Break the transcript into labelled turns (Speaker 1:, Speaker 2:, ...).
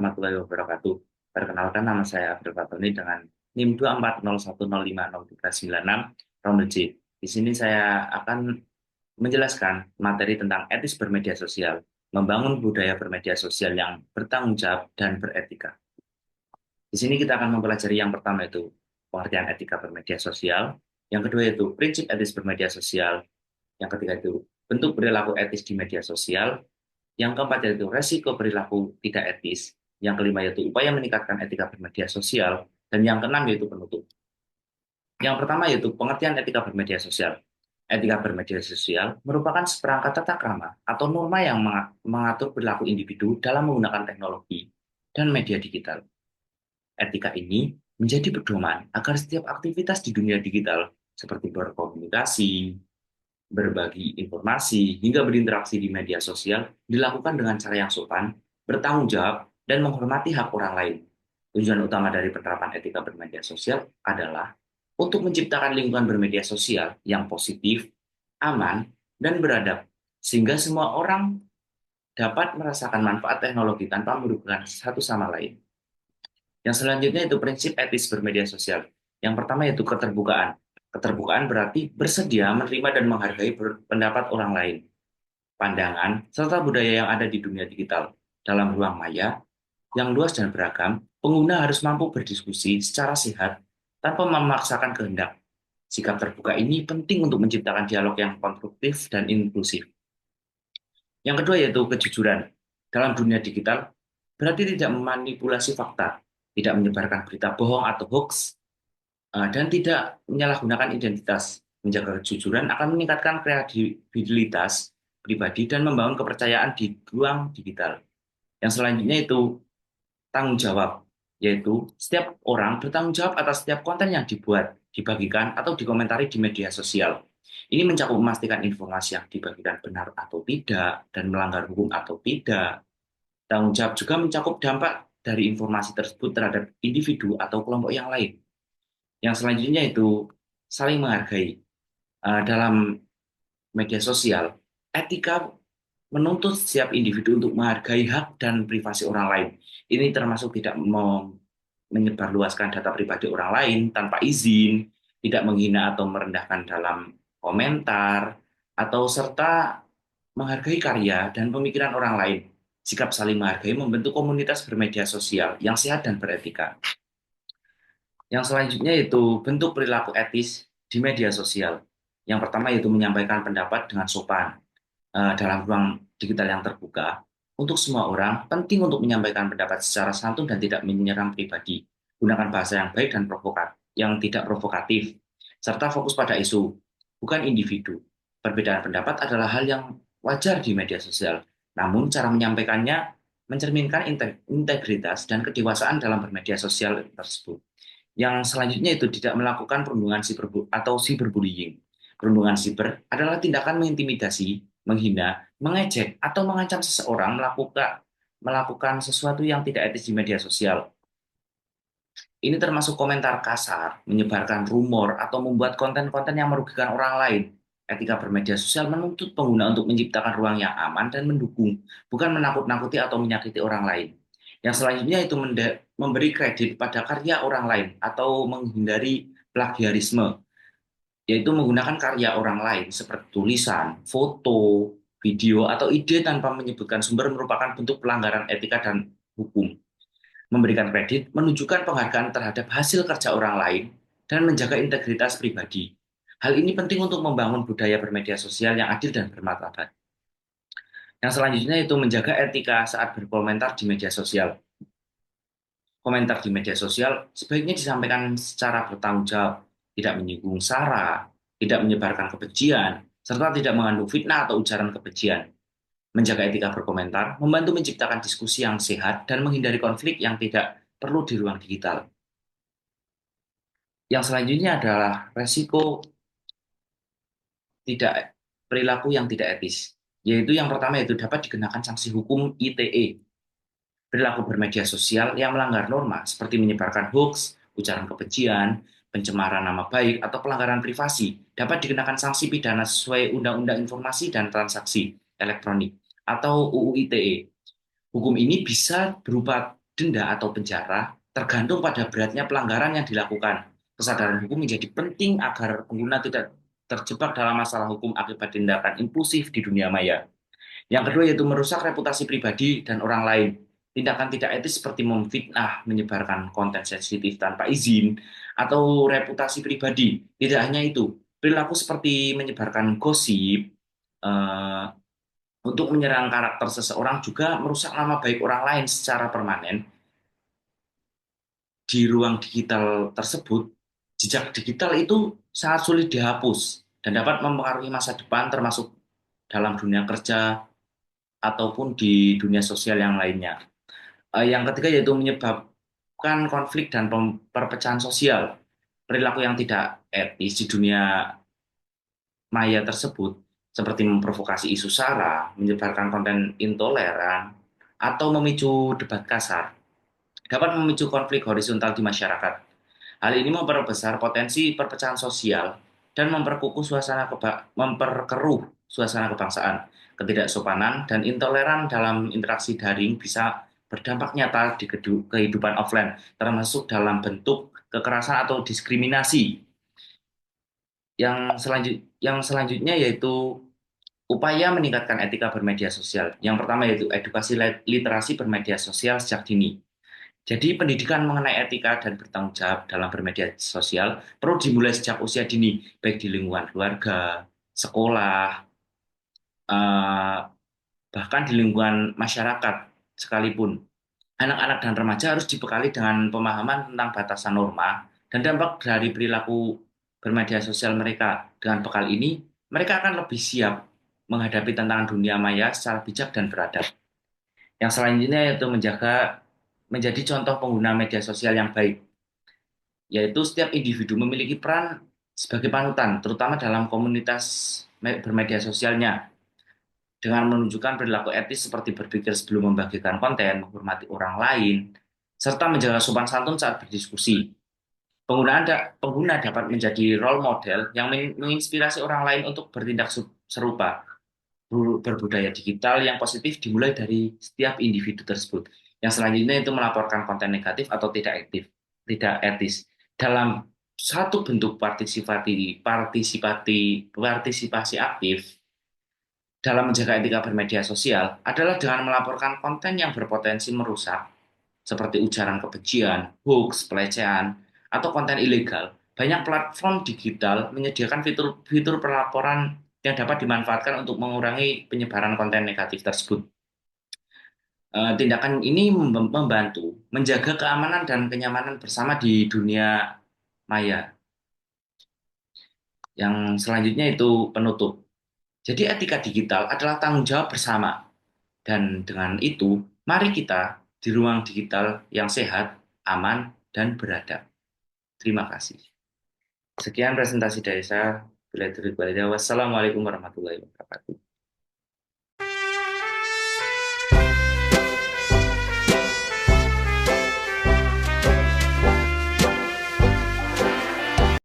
Speaker 1: warahmatullahi wabarakatuh. Perkenalkan, nama saya Abdul Fatoni dengan NIM 24010503996 Romel J. Di sini saya akan menjelaskan materi tentang etis bermedia sosial, membangun budaya bermedia sosial yang bertanggung jawab dan beretika. Di sini kita akan mempelajari yang pertama itu pengertian etika bermedia sosial, yang kedua itu prinsip etis bermedia sosial, yang ketiga itu bentuk perilaku etis di media sosial, yang keempat yaitu resiko perilaku tidak etis, yang kelima yaitu upaya meningkatkan etika bermedia sosial, dan yang keenam yaitu penutup. Yang pertama yaitu pengertian etika bermedia sosial. Etika bermedia sosial merupakan seperangkat tata krama atau norma yang mengatur perilaku individu dalam menggunakan teknologi dan media digital. Etika ini menjadi pedoman agar setiap aktivitas di dunia digital seperti berkomunikasi, berbagi informasi, hingga berinteraksi di media sosial dilakukan dengan cara yang sopan, bertanggung jawab, dan menghormati hak orang lain. Tujuan utama dari penerapan etika bermedia sosial adalah untuk menciptakan lingkungan bermedia sosial yang positif, aman, dan beradab, sehingga semua orang dapat merasakan manfaat teknologi tanpa merugikan satu sama lain. Yang selanjutnya itu prinsip etis bermedia sosial. Yang pertama yaitu keterbukaan. Keterbukaan berarti bersedia menerima dan menghargai pendapat orang lain, pandangan, serta budaya yang ada di dunia digital. Dalam ruang maya yang luas dan beragam, pengguna harus mampu berdiskusi secara sehat tanpa memaksakan kehendak. Sikap terbuka ini penting untuk menciptakan dialog yang konstruktif dan inklusif. Yang kedua yaitu kejujuran. Dalam dunia digital, berarti tidak memanipulasi fakta, tidak menyebarkan berita bohong atau hoax, dan tidak menyalahgunakan identitas. Menjaga kejujuran akan meningkatkan kredibilitas pribadi dan membangun kepercayaan di ruang digital. Yang selanjutnya itu tanggung jawab, yaitu setiap orang bertanggung jawab atas setiap konten yang dibuat, dibagikan, atau dikomentari di media sosial. Ini mencakup memastikan informasi yang dibagikan benar atau tidak, dan melanggar hukum atau tidak. Tanggung jawab juga mencakup dampak dari informasi tersebut terhadap individu atau kelompok yang lain. Yang selanjutnya itu saling menghargai. Dalam media sosial, etika menuntut setiap individu untuk menghargai hak dan privasi orang lain. Ini termasuk tidak menyebarluaskan data pribadi orang lain tanpa izin, tidak menghina atau merendahkan dalam komentar, atau serta menghargai karya dan pemikiran orang lain. Sikap saling menghargai membentuk komunitas bermedia sosial yang sehat dan beretika. Yang selanjutnya itu bentuk perilaku etis di media sosial. Yang pertama yaitu menyampaikan pendapat dengan sopan dalam ruang digital yang terbuka. Untuk semua orang, penting untuk menyampaikan pendapat secara santun dan tidak menyerang pribadi. Gunakan bahasa yang baik dan yang tidak provokatif, serta fokus pada isu, bukan individu. Perbedaan pendapat adalah hal yang wajar di media sosial, namun cara menyampaikannya mencerminkan integritas dan kedewasaan dalam bermedia sosial tersebut. Yang selanjutnya itu tidak melakukan perundungan siber atau cyberbullying. Perundungan siber adalah tindakan mengintimidasi, menghina, mengejek, atau mengancam seseorang melakukan sesuatu yang tidak etis di media sosial. Ini termasuk komentar kasar, menyebarkan rumor, atau membuat konten-konten yang merugikan orang lain. Etika bermedia sosial menuntut pengguna untuk menciptakan ruang yang aman dan mendukung, bukan menakut-nakuti atau menyakiti orang lain. Yang selanjutnya itu memberi kredit pada karya orang lain atau menghindari plagiarisme, yaitu menggunakan karya orang lain seperti tulisan, foto, video, atau ide tanpa menyebutkan sumber merupakan bentuk pelanggaran etika dan hukum. Memberikan kredit menunjukkan penghargaan terhadap hasil kerja orang lain dan menjaga integritas pribadi. Hal ini penting untuk membangun budaya bermedia sosial yang adil dan bermartabat. Yang selanjutnya itu menjaga etika saat berkomentar di media sosial. Komentar di media sosial sebaiknya disampaikan secara bertanggung jawab, tidak menyinggung sara, tidak menyebarkan kebencian, serta tidak mengandung fitnah atau ujaran kebencian. Menjaga etika berkomentar membantu menciptakan diskusi yang sehat dan menghindari konflik yang tidak perlu di ruang digital. Yang selanjutnya adalah resiko tidak perilaku yang tidak etis, yaitu yang pertama itu dapat dikenakan sanksi hukum ITE. Perilaku bermedia sosial yang melanggar norma seperti menyebarkan hoax, ujaran kebencian, pencemaran nama baik, atau pelanggaran privasi dapat dikenakan sanksi pidana sesuai Undang-Undang Informasi dan Transaksi Elektronik atau UU ITE. Hukum ini bisa berupa denda atau penjara, tergantung pada beratnya pelanggaran yang dilakukan. Kesadaran hukum menjadi penting agar pengguna tidak terjebak dalam masalah hukum akibat tindakan impulsif di dunia maya. Yang kedua yaitu merusak reputasi pribadi dan orang lain. Tindakan tidak etis seperti memfitnah, menyebarkan konten sensitif tanpa izin, atau reputasi pribadi. Tidak hanya itu, perilaku seperti menyebarkan gosip, eh, untuk menyerang karakter seseorang juga merusak nama baik orang lain secara permanen. Di ruang digital tersebut, jejak digital itu sangat sulit dihapus dan dapat mempengaruhi masa depan termasuk dalam dunia kerja ataupun di dunia sosial yang lainnya. Yang ketiga yaitu menyebabkan konflik dan perpecahan sosial. Perilaku yang tidak etis di dunia maya tersebut, seperti memprovokasi isu sara, menyebarkan konten intoleran, atau memicu debat kasar, dapat memicu konflik horizontal di masyarakat. Hal ini memperbesar potensi perpecahan sosial dan memperkeruh suasana kebangsaan. Ketidaksopanan dan intoleran dalam interaksi daring bisa berdampak nyata di kehidupan offline, termasuk dalam bentuk kekerasan atau diskriminasi. Yang selanjutnya yaitu upaya meningkatkan etika bermedia sosial. Yang pertama yaitu edukasi literasi bermedia sosial sejak dini. Jadi pendidikan mengenai etika dan bertanggung jawab dalam bermedia sosial perlu dimulai sejak usia dini, baik di lingkungan keluarga, sekolah, eh, bahkan di lingkungan masyarakat sekalipun. Anak-anak dan remaja harus dibekali dengan pemahaman tentang batasan norma dan dampak dari perilaku bermedia sosial mereka. Dengan bekal ini, mereka akan lebih siap menghadapi tantangan dunia maya secara bijak dan beradab. Yang selanjutnya yaitu menjadi contoh pengguna media sosial yang baik, yaitu setiap individu memiliki peran sebagai panutan, terutama dalam komunitas bermedia sosialnya, dengan menunjukkan perilaku etis seperti berpikir sebelum membagikan konten, menghormati orang lain, serta menjaga sopan santun saat berdiskusi. Pengguna dapat menjadi role model yang menginspirasi orang lain untuk bertindak serupa. Berbudaya digital yang positif dimulai dari setiap individu tersebut. Yang selanjutnya itu melaporkan konten negatif atau tidak etis. Dalam satu bentuk partisipasi aktif dalam menjaga etika bermedia sosial adalah dengan melaporkan konten yang berpotensi merusak, seperti ujaran kebencian, hoax, pelecehan, atau konten ilegal. Banyak platform digital menyediakan fitur pelaporan yang dapat dimanfaatkan untuk mengurangi penyebaran konten negatif tersebut. Tindakan ini membantu menjaga keamanan dan kenyamanan bersama di dunia maya. Yang selanjutnya itu penutup. Jadi etika digital adalah tanggung jawab bersama. Dan dengan itu, mari kita di ruang digital yang sehat, aman, dan beradab. Terima kasih. Sekian presentasi dari saya. Wassalamualaikum warahmatullahi wabarakatuh.